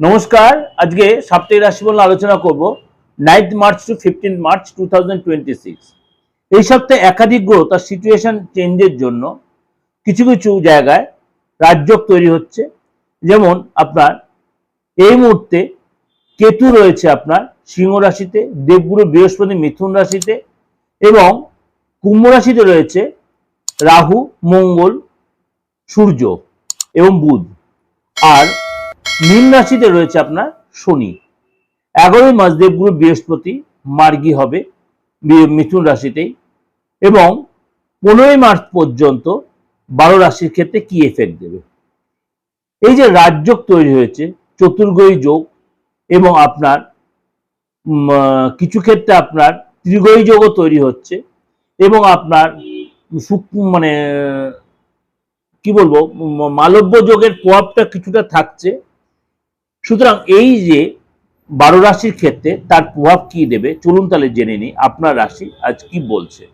নমস্কার। আজকে সাপ্তাহিক রাশিফল আলোচনা করব 9 মার্চ টু 15 মার্চ 2026। এই সপ্তাহে একাধিক গ্রহ তার সিচুয়েশন চেঞ্জের জন্য কিছু কিছু জায়গায় রাজযোগ তৈরি হচ্ছে। যেমন আপনার এই মুহূর্তে কেতু রয়েছে আপনার সিংহ রাশিতে, দেবগুরু বৃহস্পতি মিথুন রাশিতে এবং কুম্ভ রাশিতে রয়েছে রাহু, মঙ্গল, সূর্য এবং বুধ। আর মীন রাশিতে রয়েছে আপনার শনি। 11 মাস দেবগুরু বৃহস্পতি মার্গী হবে মিথুন রাশিতেই এবং 15 মার্চ পর্যন্ত 12 রাশির ক্ষেত্রে কি এফেক্ট দেবে। এই যে রাজযোগ তৈরি হয়েছে, চতুর্গ্রহী যোগ এবং আপনার কিছু ক্ষেত্রে আপনার ত্রিগ্রহী যোগও তৈরি হচ্ছে এবং আপনার মানে কি বলবো মালব্য যোগের প্রভাবটা কিছুটা থাকছে। সুতরাং এই যে 12 রাশির ক্ষেত্রে তার প্রভাব কি দেবে চলুন তাহলে জেনে নিই আপনার রাশি আজ কি বলছে।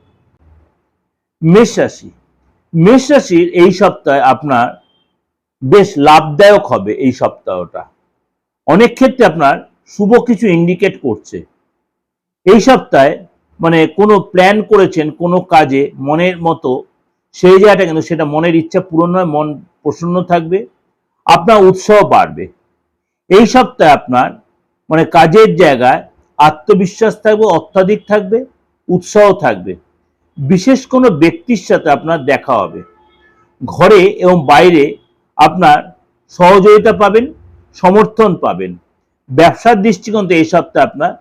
মেষ রাশি। মেষ রাশির এই সপ্তাহে আপনার বেশ লাভদায়ক হবে। এই সপ্তাহটা অনেক ক্ষেত্রে আপনার শুভ কিছু ইন্ডিকেট করছে। এই সপ্তাহে মানে কোনো প্ল্যান করেছেন কোনো কাজে মনের মতো সেই জায়গাটা কিন্তু সেটা মনের ইচ্ছা পূরণ হয়, মন প্রসন্ন থাকবে, আপনার উৎসাহ বাড়বে। এই সপ্তাহে আপনার মানে কাজের জায়গায় আত্মবিশ্বাস থাকবে, অত্যাধিক থাকবে, উৎসাহ থাকবে। বিশেষ কোনো ব্যক্তির সাথে আপনার দেখা হবে। ঘরে এবং বাইরে আপনার সহযোগিতা পাবেন, সমর্থন পাবেন। ব্যবসার দৃষ্টিকোণ থেকে এই সপ্তাহে আপনার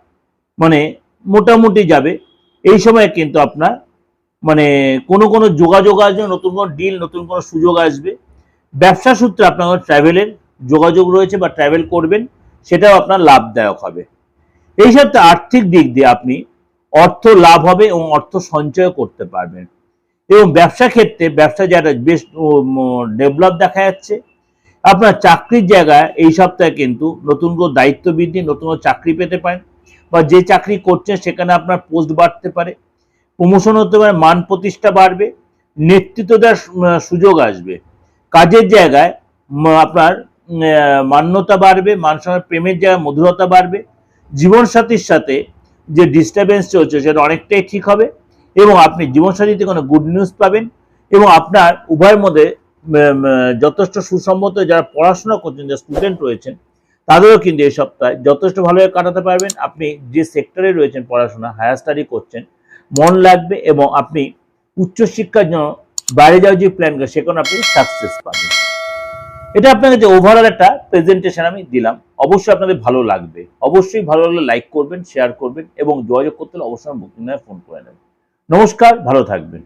মানে মোটামুটি যাবে। এই সময় কিন্তু আপনার মানে কোনো যোগাযোগ আসবে, নতুন কোনো ডিল, নতুন কোনো সুযোগ আসবে। ব্যবসা সূত্রে আপনার ট্রাভেলের যোগাযোগ রয়েছে বা ট্রাভেল করবেন, সেটাও আপনার লাভদায়ক হবে। এই সপ্তাহে আর্থিক দিক দিয়ে আপনি অর্থ লাভ হবে এবং অর্থ সঞ্চয় করতে পারবেন এবং ব্যবসা ক্ষেত্রে ব্যবসা যারা বেশ ডেভেলপ দেখা যাচ্ছে। আপনার চাকরির জায়গায় এই সপ্তাহে কিন্তু নতুন কোনো দায়িত্ব বৃদ্ধি, নতুন কোনো চাকরি পেতে পারেন বা যে চাকরি করছেন সেখানে আপনার পোস্ট বাড়তে পারে, প্রমোশন হতে পারে, মান প্রতিষ্ঠা বাড়বে, নেতৃত্ব দেওয়ার সুযোগ আসবে। কাজের জায়গায় আপনার মান্যতা বাড়বে, মানুষের প্রেমের জায়গায় মধুরতা বাড়বে। জীবনসাথীর সাথে যে ডিস্টারবেন্স চলছে সেটা অনেকটাই ঠিক হবে এবং আপনি জীবনসাথীতে কোনো গুড নিউজ পাবেন এবং আপনার উভয়ের মধ্যে যথেষ্ট সুসম্মত। যারা পড়াশোনা করছেন, যারা স্টুডেন্ট রয়েছেন, তাদেরও কিন্তু এই সপ্তাহে যথেষ্ট ভালোভাবে কাটাতে পারবেন। আপনি যে সেক্টরে রয়েছেন পড়াশোনা, হায়ার স্টাডি করছেন, মন লাগবে এবং আপনি উচ্চশিক্ষার জন্য বাইরে যাওয়ার যে প্ল্যান করে সেখানে আপনি সাকসেস পাবেন। এটা আপনাকে যে ওভারঅল একটা প্রেজেন্টেশন আমি দিলাম, অবশ্যই আপনাদের ভালো লাগবে। অবশ্যই ভালো লাগলে লাইক করবেন, শেয়ার করবেন এবং যোগাযোগ করতে হলে অবশ্যই বুকিং নাম্বারে ফোন করে নেবেন। নমস্কার, ভালো থাকবেন।